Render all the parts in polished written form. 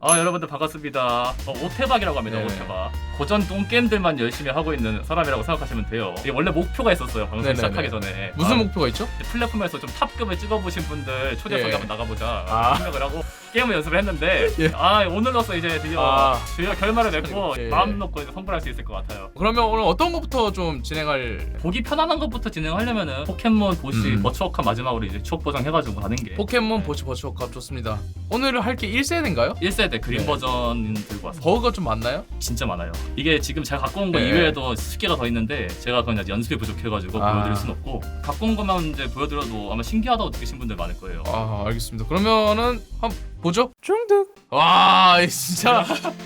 여러분들 반갑습니다. 오태박이라고 합니다. 네. 오태박. 고전 똥게임들만 열심히 하고 있는 사람이라고 생각하시면 돼요. 이게 원래 목표가 있었어요. 방송 네네네. 시작하기 전에. 무슨 목표가 있죠? 플랫폼에서 좀 탑급을 찍어보신 분들 초대해서 예. 한번 나가보자 아. 생각을 하고 게임을 연습을 했는데 예. 오늘로써 이제 드디어 결말을 맺고 예. 마음 놓고 이제 선물할 수 있을 것 같아요. 그러면 오늘 어떤 것부터 좀 진행할? 보기 편안한 것부터 진행하려면은 포켓몬 보시 버추어컵 마지막으로 이제 추억 보정 해가지고 하는 게 포켓몬 보시 버추어컵 좋습니다. 오늘 할 게 1세대인가요? 1세대 그린 네. 버전 들고 왔어요. 버그가 좀 많나요? 진짜 많아요. 이게 지금 제가 갖고 온 거 네. 이외에도 10개가 더 있는데 제가 그냥 연습이 부족해가지고 보여드릴 순 없고 갖고 온 것만 이제 보여드려도 아마 신기하다고 느끼신 분들 많을 거예요. 알겠습니다. 그러면은 한번 보죠. 중득. 와 진짜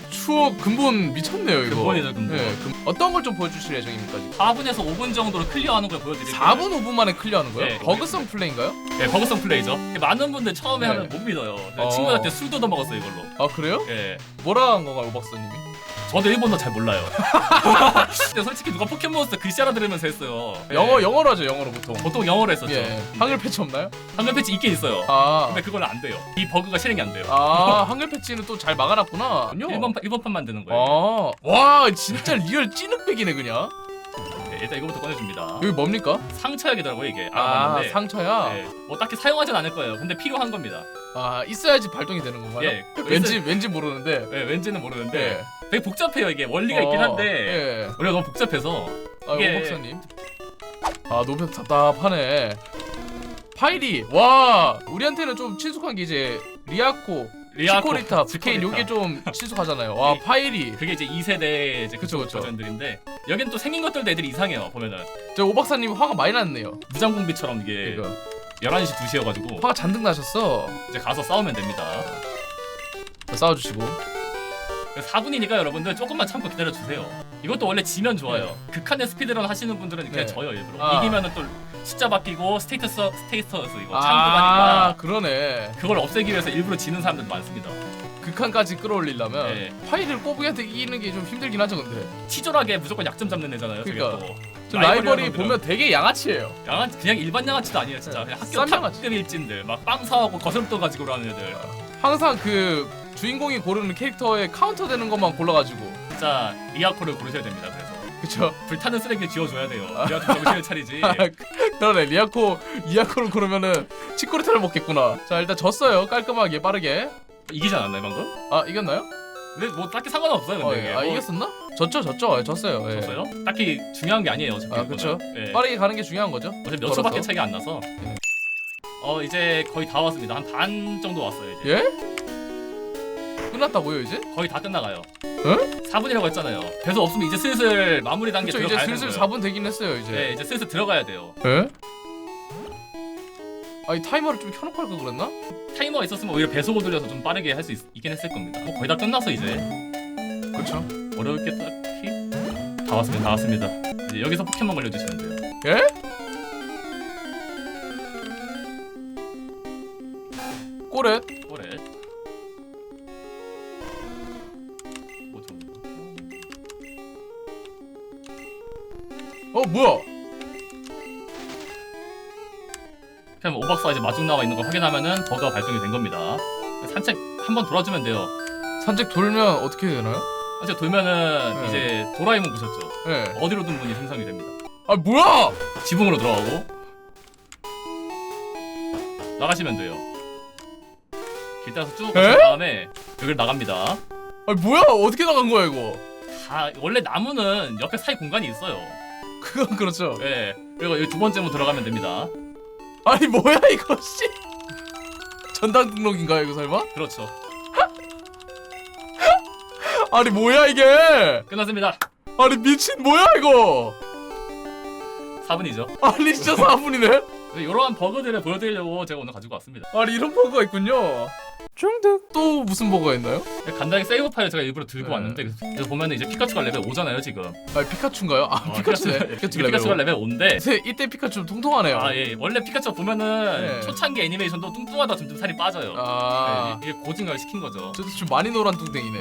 추억 근본 미쳤네요 이거. 근본이죠, 근본. 네, 어떤 걸 좀 보여주실 예정입니까? 4분에서 5분 정도로 클리어하는 걸 보여드릴게요. 4분 5분 만에 클리어하는 거예요? 네. 버그성 플레이인가요? 네, 버그성 플레이죠. 많은 분들 처음에 네. 하면 못 믿어요. 친구들한테 술도 더 먹었어요 이걸로. 아 그래요? 예. 뭐라 한 건가요 오박사님이? 저도 일본어 잘 몰라요. 근데 솔직히 누가 포켓몬스터 글씨 알아들으면서 했어요. 예. 영어로 하죠 영어로 보통. 보통 영어로 했었죠. 예. 한글 패치 없나요? 한글 패치 있긴 있어요. 근데 그건 안 돼요. 이 버그가 실행이 안 돼요. 한글 패치는 또 잘 막아놨구나. 일본판 만드는 거예요. 와 진짜 리얼 찐흑백이네 그냥. 네, 일단 이거부터 꺼내줍니다. 여기 뭡니까? 상처약이더라고요 이게. 알아봤는데. 상처야. 네, 뭐 딱히 사용하진 않을 거예요. 근데 필요한 겁니다. 있어야지 발동이 되는 건가요? 예. 왠지 모르는데. 네, 왠지는 모르는데 예. 되게 복잡해요 이게. 원리가 있긴 한데 예. 우리가 너무 복잡해서 이게- 오박사님. 노변 답답하네. 파이리. 와 우리한테는 좀 친숙한 게 이제 리아코, 치코리타, 브케인 요게 좀 친숙하잖아요. 와 파이리. 그게 이제 2세대 이제 그쵸. 버전들인데 여긴 또 생긴 것들도 애들이 이상해요. 보면은 저 오박사님이 화가 많이 났네요. 무장공비처럼 이게 이거 11시 2시여가지고 화가 잔뜩 나셨어. 이제 가서 싸우면 됩니다. 자, 싸워주시고. 4분이니까 여러분들 조금만 참고 기다려주세요. 이것도 원래 지면 좋아요. 극한의 스피드런 하시는 분들은 그냥 네. 져요 일부러. 이기면은 또 숫자 바뀌고 스테이터스 이거 창구가니까 그러네. 그걸 없애기 위해서 일부러 지는 사람들도 많습니다. 극한까지 끌어올리려면 네. 파이를 꼬부기한테 이기는 게 좀 힘들긴 하죠 근데. 치졸하게 무조건 약점 잡는 애잖아요. 그러니까. 저게 또. 저 라이벌이 라이벌이라는 보면 되게 양아치예요. 양아치 그냥 일반 양아치도 아니에요 진짜. 네. 그냥 학교 싼 양아치. 탑급 일진들 막 빵 사오고 거스름돈 가지고 하는 애들. 항상 그 주인공이 고르는 캐릭터에 카운터 되는 것만 골라가지고. 진짜 리아코를 고르셔야 됩니다. 그래서 그쵸? 불타는 쓰레기를 지워줘야 돼요. 리아코 정신을 차리지. 그러네. 리아코를 고르면은 치코리타를 먹겠구나. 자 일단 졌어요. 깔끔하게 빠르게. 이기지 않았나요 방금? 이겼나요? 근데 뭐 딱히 상관은 없어요. 근데 이게 뭐 이겼었나? 졌어요. 졌어요. 예. 졌어요? 딱히 중요한 게 아니에요. 어차피 그쵸. 이거는. 예. 빠르게 가는 게 중요한 거죠. 어차피 몇 초밖에 차이가 안 나서. 이제 거의 다 왔습니다. 한 반 정도 왔어요 이제. 예? 끝났다고요 이제? 거의 다 끝나가요. 응? 4분이라고 했잖아요. 배수 없으면 이제 슬슬 마무리 단계 그쵸 이제 들어가야 슬슬 되는 거예요. 4분 되긴 했어요 이제. 네, 이제 슬슬 들어가야 돼요. 예? 이 타이머를 좀 켜놓고 할 걸 그랬나? 타이머가 있었으면 오히려 배속을 돌려서 좀 빠르게 할 수 있긴 했을 겁니다. 거의 다 끝났어 이제. 그쵸. 어려울 게 딱히 다 왔습니다. 이제 여기서 포켓몬 걸려주시면 돼요. 예? 꼬렛? 오래. 뭐야? 그냥 오박사 이제 마중 나와 있는 걸 확인하면은 버그가 발동이 된 겁니다. 산책 한번 돌아주면 돼요. 산책 돌면 어떻게 되나요? 산책 돌면은 네. 이제 도라에몽 보셨죠? 예. 어디로든 문이 생성이 됩니다. 뭐야? 지붕으로 들어가고 나가시면 돼요. 길 따라서 쭉 가신 다음에 여기를 나갑니다. 뭐야? 어떻게 나간 거야 이거? 원래 나무는 옆에 사이 공간이 있어요. 그건 그렇죠. 예. 그리고 여기 두 번째 문 들어가면 됩니다. 아니 뭐야 이거 씨? 전당 등록인가요 이거 설마? 그렇죠. 아니 뭐야 이게? 끝났습니다. 아니 미친 뭐야 이거? 4분이죠. 아니 진짜 4분이네? 이러한 버그들을 보여드리려고 제가 오늘 가지고 왔습니다. 아니 이런 버그가 있군요. 중득. 또 무슨 버그가 있나요? 간단하게 세이브 파일 제가 일부러 들고 네. 왔는데 그래서 보면은 이제 피카츄가 레벨 5잖아요 지금. 피카츄인가요? 피카츄네. 피카츄 레벨. 피카츄가 레벨 5인데 이때 피카츄 통통하네요. 예. 원래 피카츄 보면은 네. 초창기 애니메이션도 뚱뚱하다 점점 살이 빠져요. 네, 이게 고증을 시킨 거죠. 저도 좀 많이 노란 뚱땡이네.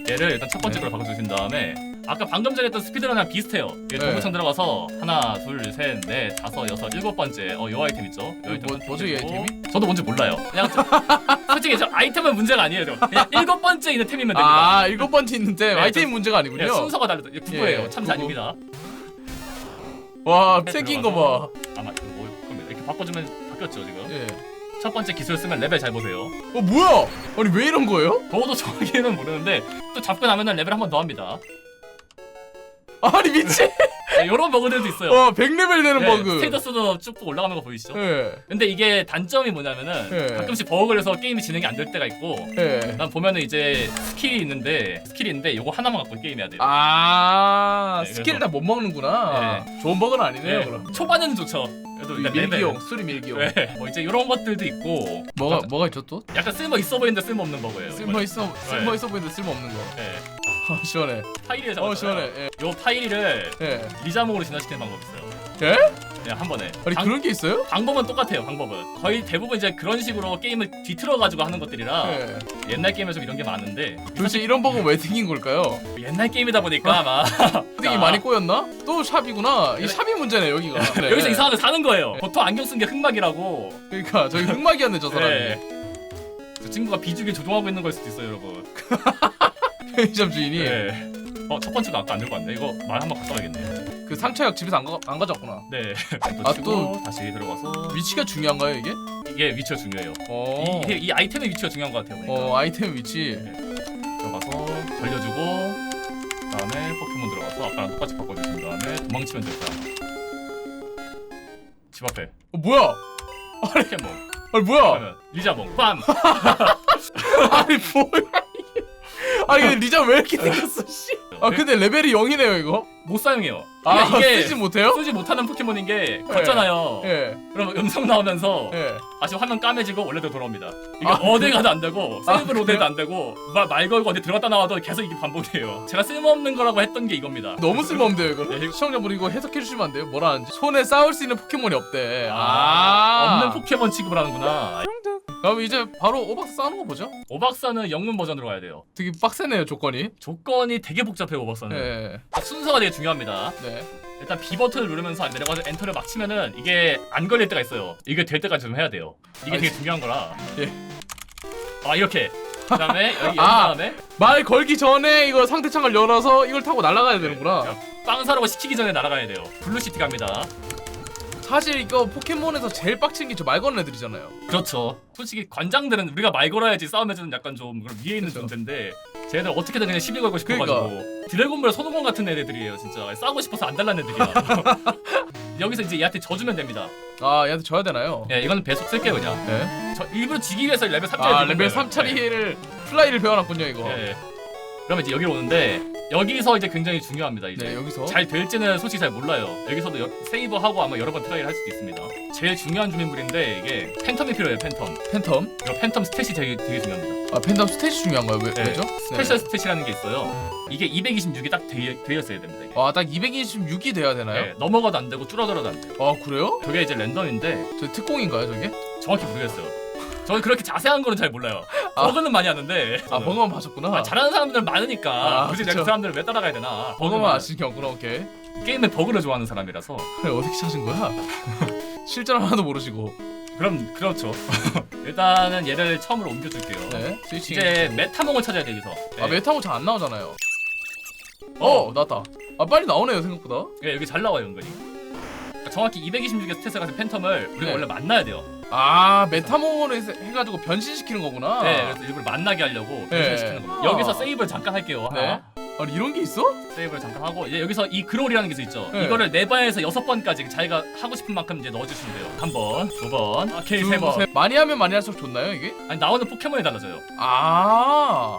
얘를 일단 첫 번째 걸 바꿔주신 다음에 아까 방금 전에 했던 스피드런이랑 비슷해요. 이게 네. 도구창 들어가서 하나, 둘, 셋, 넷, 다섯, 여섯, 일곱 번째 요 아이템 있죠? 요 아이템 뭐죠 이 아이템이? 저도 뭔지 몰라요. 그냥 솔직히 저 아이템은 문제가 아니에요. 그냥 일곱 번째 있는 템이면 됩니다. 아 7번째 있는데 네, 아이템 문제가 아니군요. 네, 순서가 다르다. 이게 구구예요. 예, 참새 구구. 아닙니다. 와 생긴 거 봐. 아마 그럼 이렇게 바꿔주면 바뀌었죠 지금. 예. 첫 번째 기술 쓰면 레벨 잘 보세요. 뭐야? 아니 왜 이런 거예요? 저도 정확히는 모르는데 또 잡고 나면은 레벨 한 번 더 합니다. 아니 미친. 네, 이런 버그들도 있어요. 와 100레벨 되는 네, 버그. 스테이터스도 쭉 올라가는 거 보이시죠? 예. 근데 이게 단점이 뭐냐면은 네. 가끔씩 버그 걸려서 게임이 진행이 안 될 때가 있고 예. 난 보면은 이제 스킬이 있는데 요거 하나만 갖고 게임해야 돼요. 아 네, 스킬 다 못 먹는구나. 좋은 버그는 아니네요 네, 그럼. 초반에는 좋죠. 그래도 일단 밀기용 수리 밀기용. 네, 뭐 이제 이런 것들도 있고 뭐가 있죠 또? 약간 쓸모 있어 보이는데 쓸모 없는 버그예요. 쓸모 있어 보이는데 쓸모 없는 거. 네. 시원해. 파이리에 잡았잖아요. 시원해. 예. 요 파이리를 예. 리자몽으로 진화시키는 방법이 있어요. 예? 그냥 한 번에. 아니 그런 게 있어요? 방법은 똑같아요. 방법은 거의 대부분 이제 그런 식으로 게임을 뒤틀어 가지고 하는 것들이라 예. 옛날 게임에 좀 이런 게 많은데 도대체 이런 버그 왜 생긴 걸까요? 옛날 게임이다 보니까 아마 땡이 많이 꼬였나? 또 샵이구나. 이 샵이 문제네 여기가. 네. 여기서 이상한 거 사는 거예요. 보통 안경 쓴 게 흑막이라고. 그러니까 저기 흑막이었네 저 사람이. 네. 저 친구가 비주기 조종하고 있는 걸 수도 있어요, 여러분. 편의점 주인이 네. 첫 번째가 아까 안 들고 왔네. 이거 말 한번 갖다 와야겠네. 그 상처약 집에서 안 가져왔구나. 네. 아, 치고 또 다시 들어가서 위치가 중요한가요 이게? 이게 위치가 중요해요. 어. 이 아이템의 위치가 중요한 것 같아요. 보니까. 아이템 위치. 들어가서 걸려주고 그다음에 포켓몬 들어가서 아까랑 똑같이 바꿔주신 다음에 도망치면 될 거야. 집 앞에 뭐야? 포켓몬. 아니 뭐야? 그러면 리자몽 빰. 아니 뭐야 이게? 아니 근데 리자 왜 이렇게 생겼어 씨? 아 근데 레벨이 0이네요 이거. 못 사용해요. 아 그러니까 이게 쓰지 못해요? 쓰지 못하는 포켓몬인 게 걷잖아요. 예. 그럼 음성 나오면서 예. 다시 화면 까매지고 원래대로 돌아옵니다. 이게 아, 어디 가도 안 되고 세이브 그래요? 로드에도 안 되고 말 걸고 어디 들어갔다 나와도 계속 이게 반복돼요. 제가 쓸모없는 거라고 했던 게 이겁니다. 너무 쓸모없는데요 이거. 네, 이거- 시청자분 이거 해석해 주시면 안 돼요? 뭐라는지. 손에 싸울 수 있는 포켓몬이 없대. 없는 포켓몬 취급을 하는구나. 그럼 이제 바로 오박스 싸우는 거 보죠. 오박사는 영문 버전으로 가야 돼요. 되게 빡세네요 조건이. 조건이 되게 복잡해요 오박사는. 예. 순서가 되게 중요합니다. 네. 일단 B 버튼을 누르면서 내려가서 엔터를 막 치면은 이게 안 걸릴 때가 있어요. 이게 될 때까지 좀 해야 돼요. 이게 되게 중요한 거라. 예. 이렇게. 그다음에 여기 다음에 말 걸기 전에 이거 상대창을 열어서 이걸 타고 날아가야 되는구나. 빵 사라고 시키기 전에 날아가야 돼요. 블루시티 갑니다. 사실 이거 포켓몬에서 제일 빡친 게 저 말 거는 애들이잖아요. 그렇죠. 솔직히 관장들은 우리가 말 걸어야지 싸움해주는 약간 좀 그런 위에 있는 그쵸. 존재인데 쟤들 어떻게든 그냥 시비 걸고 싶어가지고 드래곤볼 손오공 같은 애들이에요 진짜. 싸우고 싶어서 안 달라는 애들이야. 여기서 이제 얘한테 져주면 됩니다. 아 얘한테 져야 되나요? 예, 이거는 배속 쓸게요 그냥. 네. 저 일부러 지기 위해서 레벨 3짜리 아 레벨 3짜리를 플라이를 배워놨군요 이거. 예. 그러면 이제 여기로 오는데 여기서 이제 굉장히 중요합니다. 이제 네 여기서. 잘 될지는 솔직히 잘 몰라요. 여기서도 세이브하고 아마 여러 번 트라이를 할 수도 있습니다. 제일 중요한 주민물인데 이게 팬텀이 필요해요. 팬텀. 팬텀. 이거 팬텀 스탯이 되게 중요합니다. 아 팬텀 스탯이 중요한가요? 네. 왜죠? 스페셜 스탯이라는 게 있어요. 이게 226이 딱 되어 있어야 됩니다. 이게. 아딱 226이 돼야 되나요? 네, 넘어가도 안 되고 줄어들어도 안 돼요. 아 그래요? 저게 이제 랜덤인데 저 특공인가요 저게? 정확히 모르겠어요. 저는 그렇게 자세한 거는 잘 몰라요. 아. 버그는 많이 하는데. 아 저는. 버거만 봐셨구나. 잘하는 사람들 많으니까 아, 굳이 그쵸. 내가 그 사람들을 왜 따라가야 되나. 버거만 아시는 게 없구나. 오케이. 게임의 버그를 좋아하는 사람이라서. 그래 어떻게 찾은 거야? 실전 하나도 모르시고. 그럼 그렇죠. 일단은 얘를 처음으로 옮겨줄게요. 네. 스위칭. 이제 메타몽을 찾아야 돼 여기서. 아 메타모 잘 안 나오잖아요. 나왔다. 아 빨리 나오네요 생각보다. 예, 여기 잘 나와요 은근히. 그러니까 정확히 226의 스탯을 가진 팬텀을 우리가 네. 원래 만나야 돼요. 아 메타몽으로 해가지고 변신시키는 거구나. 네, 그래서 일부러 만나게 하려고 네. 변신시키는 겁니다. 아. 여기서 세이브를 잠깐 할게요. 네. 하나. 아니 이런 게 있어? 세이브를 잠깐 하고 이제 여기서 이 그롤이라는 게 있죠. 네. 이거를 4번에서 6번까지 자기가 하고 싶은 만큼 이제 넣어주시면 돼요. 한 번, 두 번, 오케이 세 번. 많이 하면 많이 할수록 좋나요 이게? 아니 나오는 포켓몬이 달라져요. 아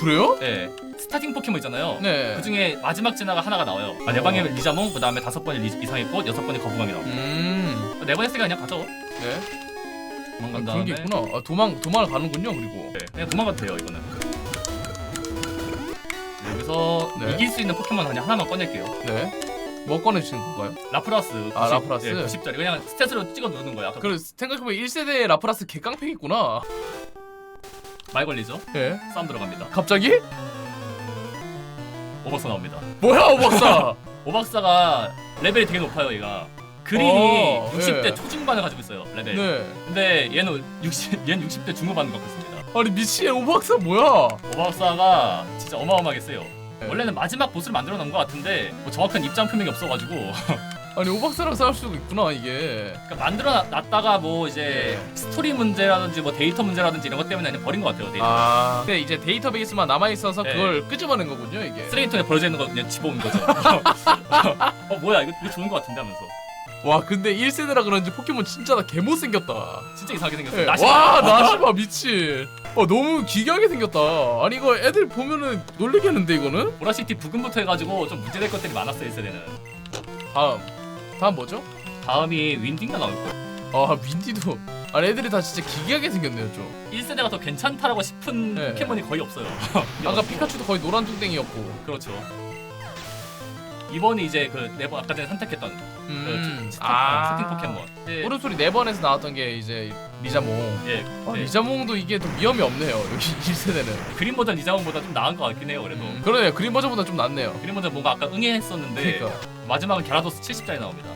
그래요? 네, 스타팅 포켓몬 있잖아요. 네. 그 중에 마지막 진화가 하나가 나와요. 네 방에 리자몽, 그 다음에 5번이 이상했고 6번이 거북왕이 나옵니다. 4번 했으니까 그냥 가죠. 네. 도망간 그런 다음에. 게 있구나. 도망을 가는군요 그리고. 네, 그냥 도망가도 돼요 이거는. 여기서 네. 이길 수 있는 포켓몬 그냥 하나만 꺼낼게요. 네. 뭐 꺼내주시는 건가요? 라프라스 90, 아, 라프라스? 네, 90짜리 그냥 스탯으로 찍어 누르는 거야. 아까 그래 생각해보면 1세대 라프라스 개깡패 있구나. 말 걸리죠? 네. 싸움 들어갑니다. 갑자기? 오박사 나옵니다. 뭐야 오박사? 오박사가 레벨이 되게 높아요. 얘가 그린이 60대 네. 초중반을 가지고 있어요. 레벨. 네. 근데 얘는 60대 중후반을 갖고 있습니다. 아니 미친 오박사 뭐야? 오박사가 진짜 어마어마하게 세요. 네. 원래는 마지막 보스를 만들어 놓은 것 같은데 뭐 정확한 입장 표명이 없어가지고 아니 오박사랑 싸울 수도 있구나 이게. 그러니까 만들어 놨다가 뭐 이제 스토리 문제라든지 뭐 데이터 문제라든지 이런 것 때문에 그냥 버린 것 같아요. 데이터. 아. 근데 이제 데이터베이스만 남아 있어서 네. 그걸 끄집어낸 거군요 이게. 쓰레기통에 버려져 있는 거 그냥 집어온 거죠. 뭐야 이거 좋은 것 같은데 하면서 와 근데 1세대라 그런지 포켓몬 진짜 나 개못 생겼다. 진짜 이상하게 생겼어요. 네. 나시마. 와 나시마 미친. 너무 기괴하게 생겼다. 아니 이거 애들 보면은 놀리겠는데 이거는? 보라시티 부근부터 해가지고 좀 문제될 것들이 많았어요 1세대는. 다음 뭐죠? 다음이 윈딩가 나올 거예요. 아 윈디도. 아니 애들이 다 진짜 기괴하게 생겼네요 좀. 1세대가 더 괜찮다라고 싶은 네. 포켓몬이 거의 없어요. 아까 피카츄도 거의 노란 뚱땡이였고. 그렇죠. 이번이 이제 그 네번 아까 전에 선택했던 스팅 포켓몬. 예, 울음소리 4번에서 나왔던 게 이제 리자몽. 예, 네. 리자몽도 이게 더 위험이 없네요 여기 1세대는. 그린 버전 리자몽보다 좀 나은 것 같긴 해요. 그래도 그러네요. 그린 버전보다 좀 낫네요. 그린 버전 뭔가 아까 응애했었는데 그러니까. 마지막은 갸라도스 70짜리 나옵니다.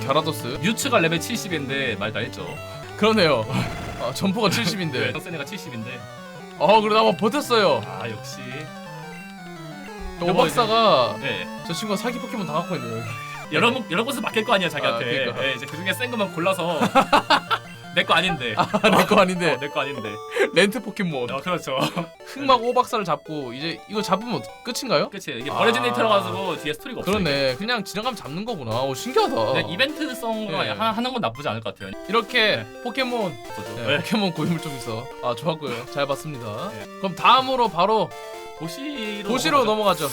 갸라도스. 뮤츠가 레벨 70인데 말 다 했죠. 그러네요. 점포가 70인데. 성세네가 70인데. 그래도 한번 버텼어요. 아 역시. 오박사가 네. 저 친구가 사기 포켓몬 다 갖고 있네요. 여러 곳을 맡길 거 아니야 자기한테. 그러니까. 예, 이제 그 중에 센 것만 골라서 내 거 아닌데. 내 거 아닌데. 내 거 아닌데. 렌트 포켓몬. 그렇죠. 흑막 오박사를 잡고 이제 이거 잡으면 끝인가요? 그치. 이게 버려진 데이터라 가지고 뒤에 스토리가 없어. 그러네. 그냥 지나가면 잡는 거구나. 신기하다. 그냥 이벤트성으로 네. 하는 건 나쁘지 않을 것 같아요. 이렇게 포켓몬 네. 포켓몬 고인물 좀 있어. 좋았고요. 잘 봤습니다. 네. 그럼 다음으로 바로 도시로 도시로 넘어가죠.